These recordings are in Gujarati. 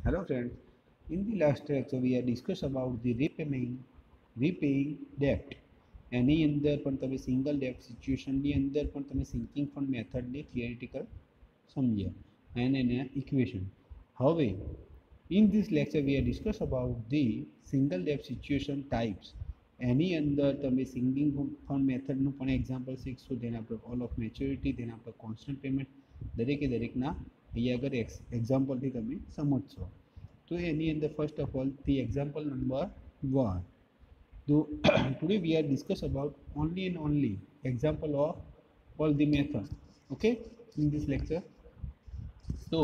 Hello friends, in the last lecture we have discussed about the repaying debt. એની અંદર પણ તમે સિંગલ ડેટ સિચ્યુએશનની અંદર પણ તમે સિંકિંગ ફંડ મેથડની થિયરિટિકલ સમજ્યા and એના ઇક્વેશન. હવે in this lecture we have discussed about the single debt situation types. એની અંદર તમે સિંકિંગ ફંડ મેથડનું પણ એક્ઝામ્પલ શીખશો, તેના પર ઓલ ઓફ મેચ્યોરિટી, તેના પર કોન્સ્ટન્ટ પેમેન્ટ, દરેકના અહીંયા આગળ એક્ઝામ્પલથી તમે સમજશો. તો એની અંદર first of all the example number 1. So today we are discuss about only and only example of all the method, okay, in this lecture. So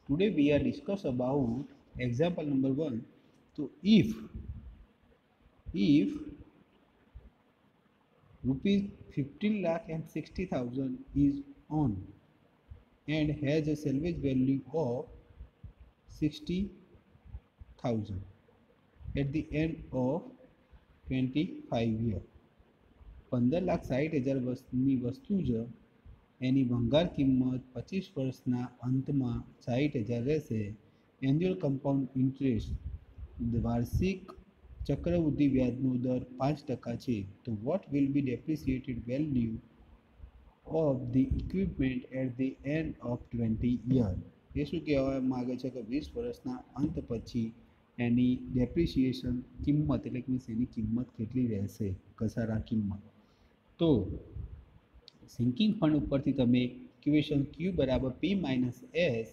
today we are discuss about example number 1. So if rupees 15,60,000 is on and has a salvage value of 60,000 at the end of 25 year. 15,60,000 વસ્તુ છે, એની ભંગાર કિંમત 25 વર્ષના અંતમાં 60,000 રહેશે. એન્યુઅલ કમ્પાઉન્ડ ઇન્ટરેસ્ટ વાર્ષિક ચક્રવૃદ્ધિ વ્યાજનો દર 5% છે. તો what will be depreciated value of the equipment at the end of 20 year. એ શું કહેવા માગે છે કે 20 વર્ષના અંત પછી એની ડેપ્રિસિએશન કિંમત એટલે કે એની કિંમત કેટલી રહેશે, ઘસારા કિંમત. તો સિંકિંગ ફંડ ઉપરથી તમે ઇક્વેશન ક્યુ બરાબર પી માઇનસ એસ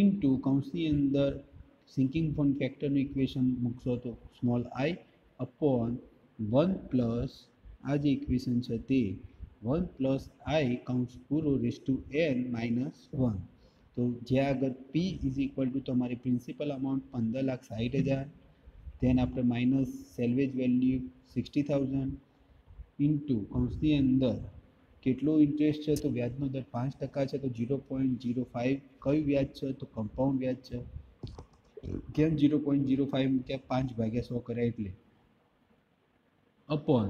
ઇન્ટુ કૌંસની અંદર સિંકિંગ ફંડ ફેક્ટરનું ઇક્વેશન મૂકશો તો સ્મોલ આઈ અપોન 1 પ્લસ આ જે ઇક્વેશન છે તે 1 પ્લસ આઈ કૌંસ પૂરો રેસ ટુ એન માઇનસ 1. તો જ્યાં આગળ પી ઇઝ ઇક્વલ ટુ તમારી પ્રિન્સિપલ અમાઉન્ટ 15,60,000, ધેન આપણે માઇનસ સેલ્વેજ વેલ્યુ 60,000 ઇન્ટુ કૌંસની અંદર કેટલો ઇન્ટરેસ્ટ છે તો વ્યાજનો દર 5% છે. તો 0.05 કયું વ્યાજ છે તો કમ્પાઉન્ડ વ્યાજ છે. કેમ 0.05 મૂક્યા, 5/100 કર્યા એટલે. અપોન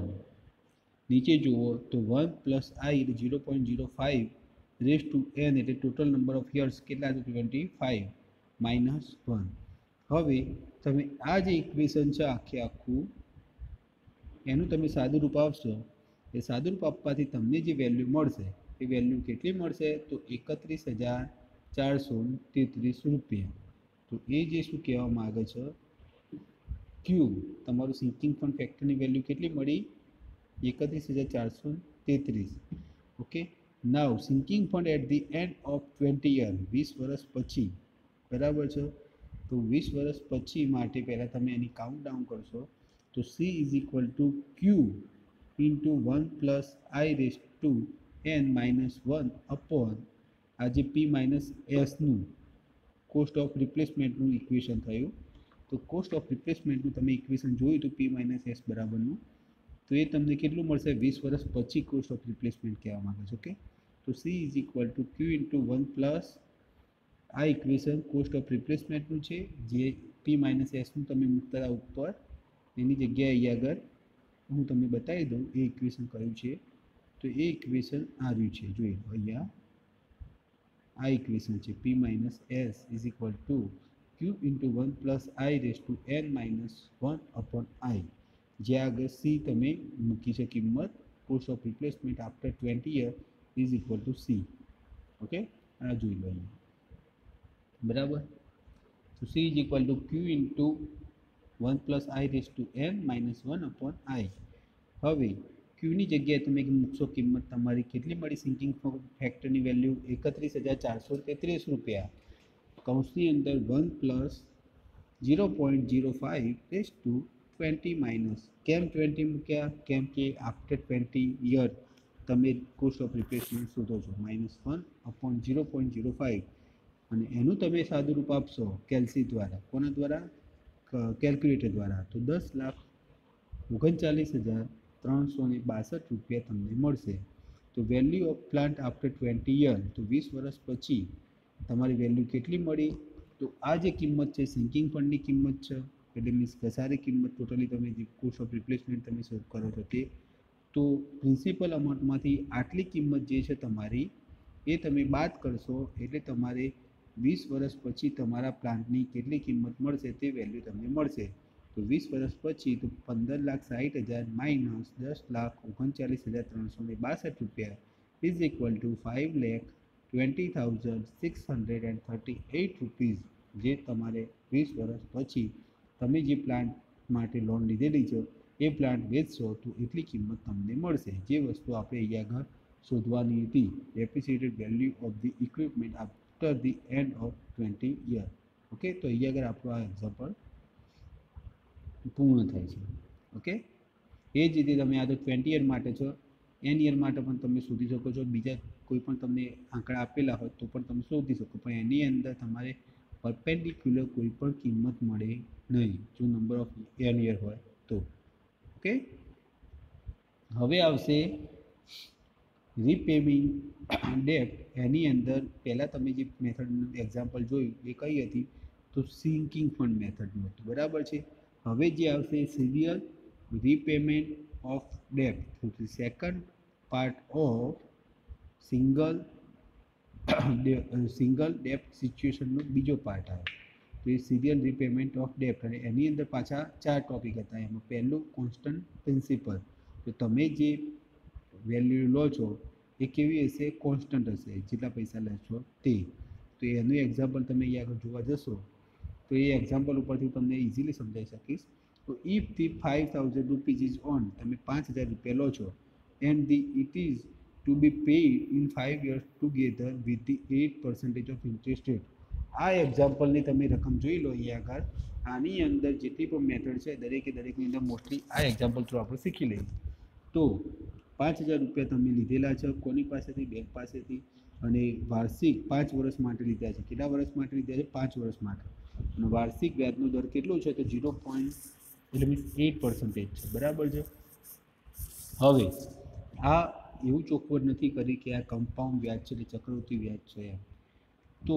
નીચે જુઓ તો 1 પ્લસ આઈ એટલે 0.05 રેસ ટુ એન એટલે ટોટલ નંબર ઓફ યર્સ કેટલા છે 25 માઇનસ 1. હવે તમે આ જે ઇક્વેશન છે આખું એનું તમે સાદું રૂપ આપશો. એ સાદું રૂપ આપવાથી તમને જે વેલ્યુ મળશે એ વેલ્યુ કેટલી મળશે તો 31,433 રૂપિયા. તો એ જે શું કહેવા માગે છે ક્યુ તમારું સિંકિંગ ફંડ ફેક્ટરની વેલ્યુ કેટલી મળી 31,433. Okay, now sinking fund at the end of 20 year 20 વર્ષ પછી, બરાબર છે. તો 20 વર્ષ પછી માટે પહેલાં તમે એની કાઉન્ટ ડાઉન કરશો તો C is equal to Q into 1 plus I raise to N minus 1 upon આ જે પી માઇનસ એસનું કોસ્ટ ઓફ રિપ્લેસમેન્ટનું ઇક્વેશન થયું. તો કોસ્ટ ઓફ રિપ્લેસમેન્ટનું તમે ઇક્વેશન જોયું તો પી માઇનસ એસ બરાબરનું, તો એ તમને કેટલું મળશે 20 વર્ષ પછી કોસ્ટ ઓફ રિપ્લેસમેન્ટ કહેવા માંગે છે. ઓકે, તો C is equal to Q into 1 plus આ ઇક્વેશન કોસ્ટ ઓફ રિપ્લેસમેન્ટનું છે, જે પી માઇનસ એસનું તમે મૂકતા ઉપર એની જગ્યાએ અહીં આગળ હું તમને બતાવી દઉં એ ઇક્વેશન કયું છે. તો એ ઇક્વેશન આવ્યું છે, જોઈ લો અહીંયા આ ઇક્વેશન છે P minus S is equal to Q into 1 plus I raise to N minus 1 upon I, જ્યાં આગળ સી તમે મૂકી છે કિંમત cost of replacement after 20 year is equal to C. Okay, આ જોઈ લો અહીંયા, બરાબર. તો C is equal to Q into 1 plus I raise to N minus 1 upon I. હવે ક્યુની જગ્યાએ તમે મૂકશો કિંમત તમારી કેટલી મળી સિંકિંગ ફેક્ટરની વેલ્યુ 31,433 રૂપિયા. કૌંસની અંદર 1 પ્લસ 0.05 રેસ ટુ 20 માઇનસ, કેમ 20 મૂક્યા, કેમ કે આફ્ટર 20 યર તમે કોસ્ટ ઓફ રિપ્લેસમેન્ટ શોધો છો માઇનસ 1 અપોન 0.05 અને એનું તમે સાદું રૂપ આપશો કેલ્સી દ્વારા, કોના દ્વારા, કેલ્ક્યુલેટર દ્વારા. તો 10,39,362 રૂપિયા તમને મળશે. તો value of plant after 20 year, તો 20 વર્ષ પછી તમારી વેલ્યુ કેટલી મળી તો આ જે કિંમત છે સિંકિંગ ફંડની કિંમત છે, એટલે મીન્સ ઘસારી કિંમત ટોટલી તમે જે કોસ્ટ ઓફ રિપ્લેસમેન્ટ તમે શોધ કરો છો તે. તો પ્રિન્સિપલ અમાઉન્ટમાંથી આટલી કિંમત જે છે તમારી એ તમે બાદ કરશો એટલે તમારે 20 વર્ષ પછી તમારા પ્લાન્ટની કેટલી કિંમત મળશે તે વેલ્યુ તમને મળશે. તો 20 વર્ષ પછી તો 15,60,000 માઇનસ 10,39,362 રૂપિયા ઇઝ ઇક્વલ ટુ 5,20,638 રૂપીઝ, જે તમારે 20 વર્ષ પછી તમે જે પ્લાન્ટ માટે લોન લીધેલી છે એ પ્લાન્ટ વેચશો તો એટલી કિંમત તમને મળશે. જે વસ્તુ આપણે અહીંયા આગળ શોધવાની હતી, appreciated value of the equipment after the end of 20 year. Okay, તો અહીંયા આગળ આપણું આ એક્ઝામ્પલ પૂર્ણ થાય છે. ઓકે, એ જ રીતે તમે આ તો 20 યર માટે છો, એન યર માટે પણ તમે શોધી શકો છો. બીજા કોઈ પણ તમને આંકડા આપેલા હોય તો પણ તમે શોધી શકો, પણ એની અંદર તમારે પરપેન્ડિક્યુલર કોઈ પણ કિંમત મળે નહીં જો નંબર ઓફ એન યર હોય તો. ઓકે, હવે આવશે રીપેમિંગ ડેટ. એની અંદર પહેલાં તમે જે મેથડનું એક્ઝામ્પલ જોયું એ કઈ હતી, તો સિંકિંગ ફંડ મેથડનું હતું, બરાબર છે. હવે જે આવશે serial repayment of debt, second part of single debt સિચ્યુએશનનો બીજો પાર્ટ આવે. તો એ સિરિયલ રીપેમેન્ટ ઓફ ડેટ, અને એની અંદર પાછા 4 ટોપિક હતા. એમાં પહેલું કોન્સ્ટન્ટ પ્રિન્સિપલ, તો તમે જે વેલ્યુ લો છો એ કેવી હશે, કોન્સ્ટન્ટ હશે, જેટલા પૈસા લેશો તે. તો એનું એક્ઝામ્પલ તમે અહીંયા આગળ જોવા જશો તો એ એક્ઝામ્પલ ઉપરથી તમને ઇઝીલી સમજાવી શકીશ. તો if the 5,000 rupees is on, તમે 5,000 રૂપિયા લો છો, and the it is to be paid in 5 years together with the 8% of interest rate. આ એક્ઝામ્પલની તમે રકમ જોઈ લો અહીંયા આગળ. આની અંદર જેટલી પણ મેથડ છે દરેકની અંદર મોસ્ટલી આ એક્ઝામ્પલ થ્રુ આપણે શીખી લઈએ. તો 5,000 રૂપિયા તમે લીધેલા છે કોની પાસેથી, બેંક પાસેથી, અને વાર્ષિક 5 વર્ષ માટે લીધા છે. કેટલા વર્ષ માટે લીધા છે, 5 વર્ષ માટે. અને વાર્ષિક વ્યાજનો દર કેટલો છે, તો 0.8% છે, બરાબર છે. હવે આ એવું ચોખવટ નથી કરી કે આ કમ્પાઉન્ડ વ્યાજ છે એટલે ચક્રવૃદ્ધિ વ્યાજ છે એમ. તો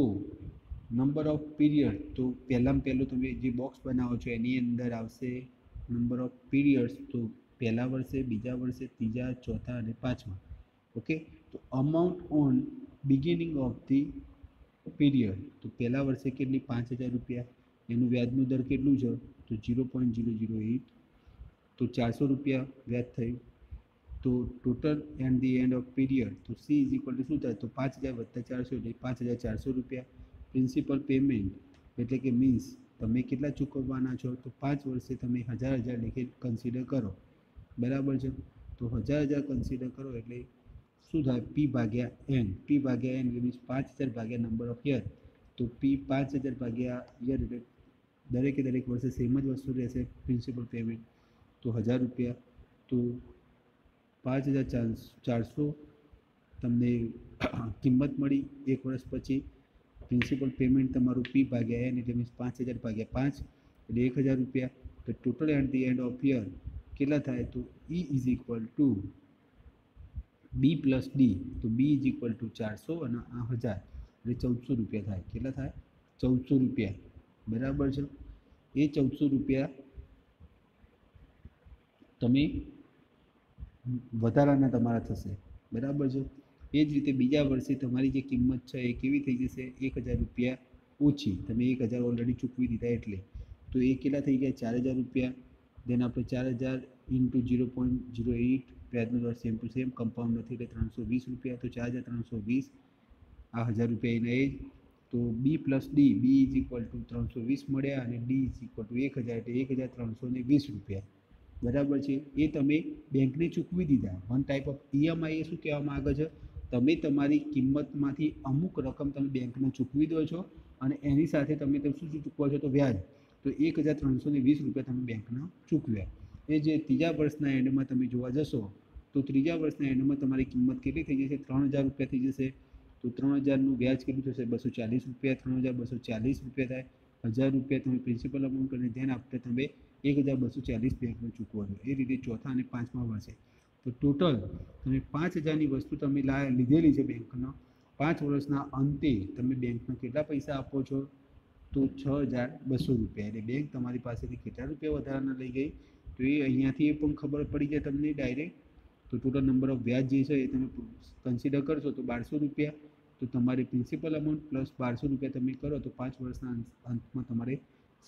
નંબર ઓફ પીરિયડ, તો પહેલામાં પહેલું તમે જે બોક્સ બનાવો છો એની અંદર આવશે નંબર ઓફ પીરિયડ્સ, તો પહેલા વર્ષે, બીજા વર્ષે, ત્રીજા, ચોથા અને પાંચમા. ઓકે, તો amount on beginning of the period, તો પહેલા વર્ષે કેટલી, 5,000 રૂપિયા. એનું વ્યાજનું દર કેટલું છે, તો 0.008, તો 400 રૂપિયા વ્યાજ થયું. તો total and the end off period, તો સી ઇઝ ઇક્વલ ટુ શું થાય, તો 5,000 વત્તા 400 એટલે 5,400 રૂપિયા. પ્રિન્સિપલ પેમેન્ટ એટલે કે મીન્સ તમે કેટલા ચૂકવવાના છો, તો 5 વર્ષે તમે 1,000 લેખે કન્સિડર કરો, બરાબર છે. તો 1,000 કન્સિડર કરો એટલે શું થાય, પી ભાગ્યા એન. પી ભાગ્યા એન એટલે મીન્સ 5,000 ભાગ્યા નંબર ઓફ યર. તો પી 5,000 ભાગ્યા યર એટલે દરેક વર્ષે સેમ જ વસ્તુ રહેશે, પ્રિન્સિપલ પેમેન્ટ. તો 1,000 રૂપિયા, તો 5,400 તમને કિંમત મળી એક વર્ષ પછી. પ્રિન્સિપલ પેમેન્ટ તમારું પી ભાગ્યા એન એટલે મીન્સ 5,000 ભાગ્યા 5 એટલે 1,000 રૂપિયા. તો total at the end of year કેટલા થાય, તો E is equal to B plus D. તો બી ઇઝ ઇક્વલ ટુ 400 અને આ 1,000 એટલે 1,400 રૂપિયા થાય. કેટલા થાય, 1,400 રૂપિયા, બરાબર છે. એ 1,400 રૂપિયા તમે વધારાના તમારા થશે, બરાબર છે. એ જ રીતે બીજા વર્ષે તમારી જે કિંમત છે એ કેવી થઈ જશે, 1,000 રૂપિયા ઓછી. તમે 1,000 ઓલરેડી ચૂકવી દીધા એટલે, તો એ કેટલા થઈ ગયા, 4,000 રૂપિયા. દેન આપણે 4,000 ઇન્ટુ 0.08, વ્યાજનો દર સેમ ટુ સેમ, કમ્પાઉન્ડ નથી એટલે 320 રૂપિયા. તો 4,320, આ 1,000 રૂપિયા એના એ જ. તો B plus D, B is equal to 320 મળ્યા અને ડી ઇઝ ઇક્વલ ટુ 1,000 એટલે 1,320 રૂપિયા, બરાબર છે. એ તમે બેંકને ચૂકવી દીધા. One type of EMI. એ શું કહેવામાં આવે છે, તમે તમારી કિંમતમાંથી અમુક રકમ તમે બેંકને ચૂકવી દો છો અને એની સાથે તમે શું ચૂકવો છો, તો વ્યાજ. તો 1,320 રૂપિયા તમે બેંકને ચૂકવ્યા. એ જે ત્રીજા વર્ષના એન્ડમાં તમે જોવા જશો તો ત્રીજા વર્ષના એન્ડમાં તમારી કિંમત કેટલી થઈ જશે, 3,000 રૂપિયા થઈ જશે. તો 3,000નું વ્યાજ કેટલું થશે, 240 રૂપિયા. 3,240 રૂપિયા થાય. 1,000 રૂપિયા તમે પ્રિન્સિપલ અમાઉન્ટ અને ધ્યાન આપતા તમે 1,240 બેંકને ચૂકવો છો. એ રીતે ચોથા અને પાંચમા વર્ષે તો ટોટલ તમે 5,000ની વસ્તુ તમે લીધેલી છે બેંકનો. 5 વર્ષના અંતે તમે બેંકને કેટલા પૈસા આપો છો, તો 6,200 રૂપિયા. એટલે બેંક તમારી પાસેથી કેટલા રૂપિયા વધારાના લઈ ગઈ, તો એ અહીંયાથી એ પણ ખબર પડી જાય તમને ડાયરેક્ટ. તો ટોટલ નંબર ઓફ વ્યાજ જે છે એ તમે કન્સિડર કરશો તો 1,200 રૂપિયા. તો તમારી પ્રિન્સિપલ અમાઉન્ટ પ્લસ 1200 રૂપિયા તમે કરો તો 5 વર્ષના અંતમાં તમારે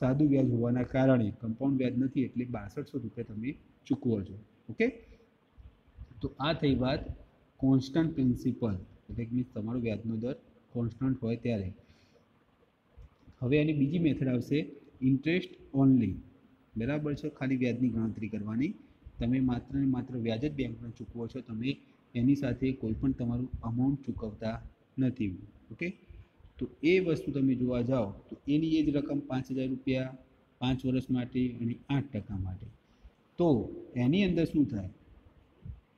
સાદું વ્યાજ હોવાના કારણે કમ્પાઉન્ડ વ્યાજ નથી એટલે 6200 રૂપિયા તમે ચૂકવો છો. ઓકે, તો આ થઈ વાત કોન્સ્ટન્ટ પ્રિન્સિપલ, એટલે કે તમારો વ્યાજનો દર કોન્સ્ટન્ટ હોય ત્યારે. હવે એની બીજી મેથડ આવશે ઇન્ટરેસ્ટ ઓનલી. બરાબર છે, ખાલી વ્યાજની ગણતરી કરવાની. તમે માત્ર ને માત્ર વ્યાજ જ બેંકને ચૂકવો છો, તમે એની સાથે કોઈ પણ તમારું અમાઉન્ટ ચૂકવતા નથી. ઓકે, તો એ વસ્તુ તમે જોવા જાઓ તો એની એ જ રકમ 5000 રૂપિયા 5 વર્ષ માટે અને 8% માટે. તો એની અંદર શું થાય,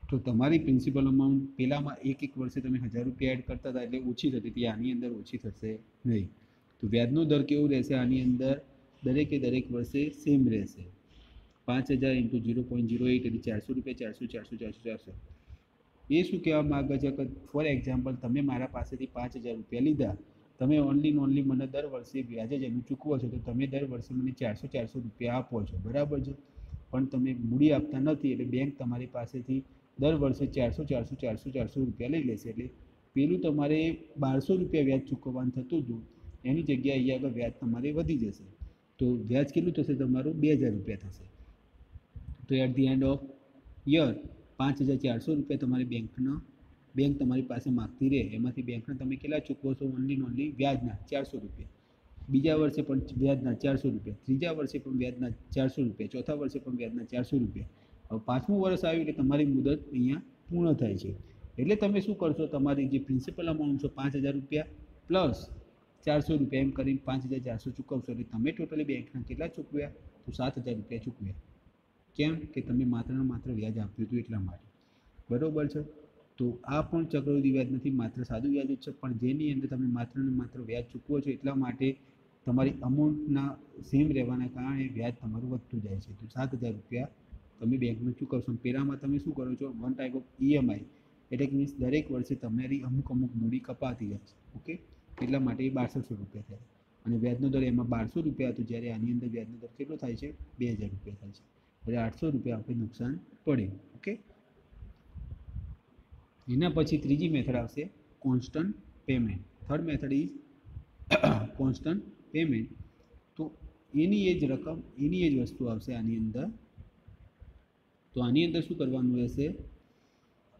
તો તમારી પ્રિન્સિપલ અમાઉન્ટ પહેલાંમાં એક વર્ષે તમે 1000 રૂપિયા એડ કરતા હતા એટલે ઓછી થતી હતી, આની અંદર ઓછી થશે નહીં. તો વ્યાજનો દર કેવું રહેશે આની અંદર, દરેકે દરેક વર્ષે સેમ રહેશે. 5000 × 0.08 એટલે 400 રૂપિયા, 400. એ શું કહેવા માગે છે કે ફોર એક્ઝામ્પલ તમે મારા પાસેથી 5000 રૂપિયા લીધા, તમે ઓનલી મને દર વર્ષે વ્યાજ જ એનું ચૂકવો છો, તો તમે દર વર્ષે મને 400 રૂપિયા આપો છો, બરાબર છે. પણ તમે મૂડી આપતા નથી એટલે બેંક તમારી પાસેથી દર વર્ષે 400 રૂપિયા લઈ લેશે. એટલે પેલું તમારે 1200 રૂપિયા વ્યાજ ચૂકવવાનું થતું હતું, એની જગ્યાએ અહીંયા આગળ વ્યાજ તમારે વધી જશે. તો વ્યાજ કેટલું થશે તમારું, 2000 રૂપિયા થશે. તો at the end of year 5400 રૂપિયા તમારી બેંક તમારી પાસે માગતી રહે, એમાંથી બેંકને તમે કેટલા ચૂકવો છો, ઓનલી વ્યાજના 400 રૂપિયા. બીજા વર્ષે પણ વ્યાજના 400 રૂપિયા, ત્રીજા વર્ષે પણ વ્યાજના 400 રૂપિયા, ચોથા વર્ષે પણ વ્યાજના 400 રૂપિયા. હવે 5મું વર્ષ આવ્યું એટલે તમારી મુદત અહીંયા પૂર્ણ થાય છે. એટલે તમે શું કરશો, તમારી જે પ્રિન્સિપલ અમાઉન્ટ છે 5000 રૂપિયા પ્લસ 400 રૂપિયા એમ કરીને 5400 ચૂકવશો. એટલે તમે ટોટલી બેંકના કેટલા ચૂકવ્યા, તો 7000 રૂપિયા ચૂકવ્યા. કેમ કે તમે માત્ર ને માત્ર વ્યાજ આપ્યું હતું એટલા માટે, બરાબર છે. તો આ પણ ચક્રવૃદ્ધિ વ્યાજ નથી, માત્ર સાદું વ્યાજ જ છે, પણ જેની અંદર તમે માત્ર ને માત્ર વ્યાજ ચૂકવો છો એટલા માટે તમારી અમાઉન્ટના સેમ રહેવાના કારણે વ્યાજ તમારું વધતું જાય છે. તો 7000 રૂપિયા તમે બેંકને ચૂકવશો. પહેલાંમાં તમે શું કરો છો, વન ટાઈપ ઓફ EMI, એટલે કે મીન્સ દરેક વર્ષે તમારી અમુક મૂડી કપાતી જાય છે. ઓકે, એટલા માટે એ 6200 રૂપિયા થાય અને વ્યાજનો દર એમાં 1200 રૂપિયા હતો, જ્યારે આની અંદર વ્યાજનો દર કેટલો થાય છે, 2000 રૂપિયા થાય છે. એટલે 800 રૂપિયા આપણે નુકસાન પડે. ઓકે, એના પછી ત્રીજી મેથડ આવશે constant payment. Third method is constant payment. તો એની એ જ રકમ, એની એ જ વસ્તુ આવશે આની અંદર. તો આની અંદર શું કરવાનું રહેશે,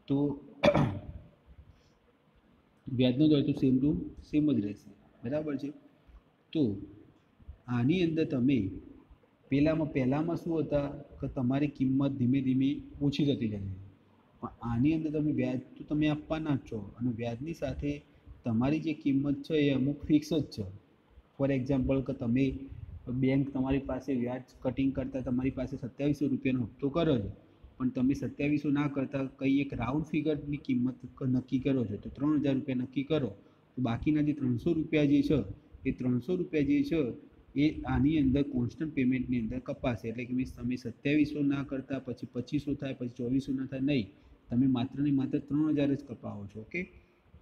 તો વ્યાજનો દર તો સેમ ટુ સેમ જ રહેશે, બરાબર છે. તો આની અંદર તમે પહેલામાં શું હતા કે તમારી કિંમત ધીમે ધીમે ઓછી થતી જશે, પણ આની અંદર તમે વ્યાજ તો તમે આપવાના જ છો અને વ્યાજની સાથે તમારી જે કિંમત છે એ અમુક ફિક્સ જ છે. ફોર એક્ઝામ્પલ કે તમે બેંક તમારી પાસે વ્યાજ કટિંગ કરતાં તમારી પાસે 2700 રૂપિયાનો હપ્તો કરો છો, પણ તમે 2700 ના કરતાં કંઈ એક રાઉન્ડ ફિગરની કિંમત નક્કી કરો છો, તો 3000 રૂપિયા નક્કી કરો, તો બાકીના જે 300 રૂપિયા જે છે એ 300 રૂપિયા જે છે એ આની અંદર કોન્સ્ટન્ટ પેમેન્ટની અંદર કપાશે. એટલે કે મીન્સ તમે 2700 ના કરતાં પછી 2500 થાય, પછી 2400 ના થાય, નહીં, તમે માત્ર ને માત્ર 3000 જ કપાવો છો. ઓકે,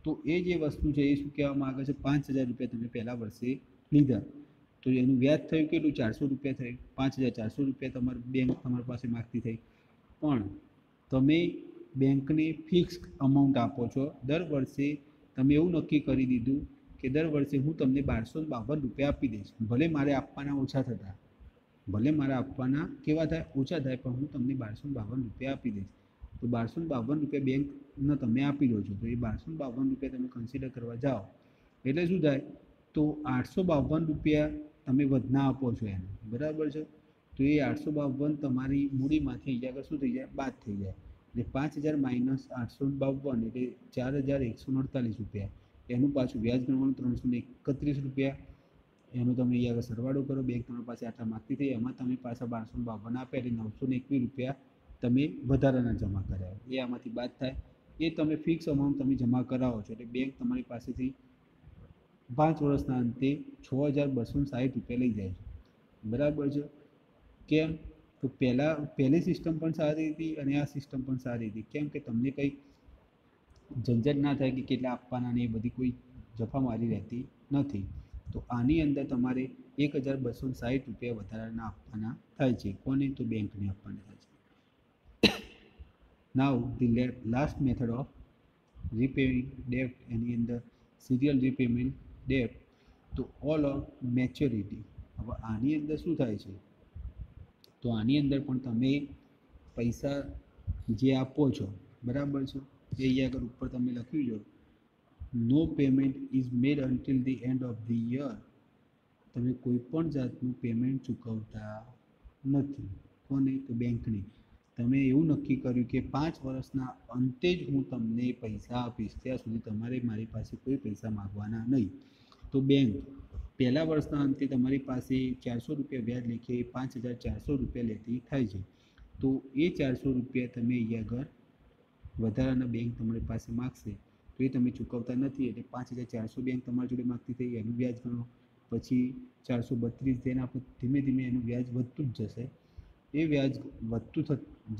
તો એ જે વસ્તુ છે એ શું કહેવામાં આવે છે, 5000 રૂપિયા તમે પહેલા વર્ષે લીધા, તો એનું વ્યાજ થયું કેટલું, 400 રૂપિયા થયું. 5400 રૂપિયા તમારી બેંક તમારી પાસે માગતી થઈ, પણ તમે બેંકને ફિક્સ અમાઉન્ટ આપો છો. દર વર્ષે તમે એવું નક્કી કરી દીધું કે દર વર્ષે હું તમને 1252 રૂપિયા આપી દઈશ, ભલે મારે આપવાના ઓછા થતા, ભલે મારા આપવાના કેવા થાય, ઓછા થાય, પણ હું તમને 1252 રૂપિયા આપી દઈશ. તો 1252 રૂપિયા બેંકને તમે આપી દો છો, તો એ 1252 રૂપિયા તમે કન્સિડર કરવા જાઓ એટલે શું થાય, તો 852 રૂપિયા તમે વધના આપો છો એને, બરાબર છે. તો એ 852 તમારી મૂડીમાંથી અહીંયા આગળ શું થઈ જાય, બાદ થઈ જાય. એટલે 5000 માઇનસ 852 એટલે 4148 રૂપિયા. એનું પાછું વ્યાજ ગણવાનું 331 રૂપિયા. એનો તમે અહીંયા આગળ સરવાળો કરો, બેંક તમારી પાસે આટલા માગતી થઈ, એમાં તમે પાછા 1252 આપ્યા એટલે 921 રૂપિયા તમે વધારાના જમા કરાવો, એ આમાંથી બાદ થાય. એ તમે ફિક્સ અમાઉન્ટ તમે જમા કરાવો છો એટલે બેંક તમારી પાસેથી 5 વર્ષના અંતે 6260 રૂપિયા લઈ જાય છે, બરાબર છે. કેમ, તો પહેલી સિસ્ટમ પણ સારી હતી અને આ સિસ્ટમ પણ સારી હતી. કેમ કે તમને કંઈ ઝંઝટ ના થાય કે કેટલા આપવાના ને એ બધી કોઈ જફામારી રહેતી નથી. તો આની અંદર તમારે 1260 રૂપિયા વધારાના આપવાના થાય છે. કોને, તો બેંકને આપવાના થાય છે. Now the last method of repaying debt, એની અંદર સિરિયલ રીપેમેન્ટ ડેટ, તો ઓલ ઓફ મેચ્યોરિટી. હવે આની અંદર શું થાય છે, તો આની અંદર પણ તમે પૈસા જે આપો છો, બરાબર છે, એ અહીંયા આગળ ઉપર તમે લખ્યું છે, no payment is made until the end of the year. તમે કોઈ પણ જાતનું પેમેન્ટ ચૂકવતા નથી. કોને? તો બેંકને. તમે એવું નક્કી કર્યું કે 5 વર્ષના અંતે જ હું તમને પૈસા આપીશ, ત્યાં સુધી તમારે મારી પાસે કોઈ પૈસા માગવાના નહીં. તો બેંક પહેલા વર્ષના અંતે તમારી પાસે 400 રૂપિયા વ્યાજ લેખે 5,400 રૂપિયા લેતી થાય છે. તો એ 400 રૂપિયા તમે અહીંયા આગળ વધારાના બેંક તમારી પાસે માગશે, તો એ તમે ચૂકવતા નથી, એટલે 5,400 બેંક તમારી જોડે માગતી થઈ, એનું વ્યાજ ગણો. પછી 432, તેને આપણે ધીમે ધીમે એનું વ્યાજ વધતું જ જશે. એ વ્યાજ વધતું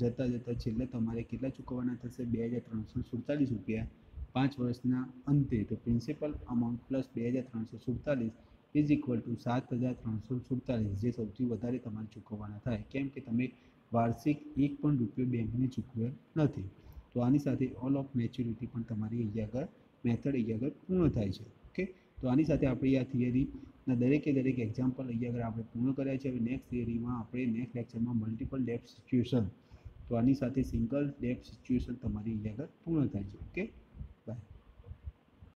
જતાં છેલ્લે તમારે કેટલા ચૂકવવાના થશે? 2,347 રૂપિયા 5 વર્ષના અંતે. તો principal amount plus 2,347 is equal two 7,347, જે સૌથી વધારે તમારે ચૂકવવાના થાય. કેમ કે તમે વાર્ષિક 1 પણ રૂપિયો બેંકને ચૂકવેલ નથી. તો આની સાથે ઓલ ઓફ મેચ્યોરિટી પણ તમારી અહીંયા આગળ મેથડ અહીંયા આગળ પૂર્ણ થાય છે. ઓકે, તો આની સાથે આપણી આ થિયરીના દરેક એક્ઝામ્પલ અહીંયા આગળ આપણે પૂર્ણ કર્યા છે. હવે નેક્સ્ટ થિયરીમાં આપણે નેક્સ્ટ લેક્ચરમાં મલ્ટિપલ ડેપ્ટ સિચ્યુએશન, તો આની સાથે સિંગલ ડેપ્ટ સિચ્યુએશન તમારી અહીંયા આગળ પૂર્ણ થાય છે. Okay, by.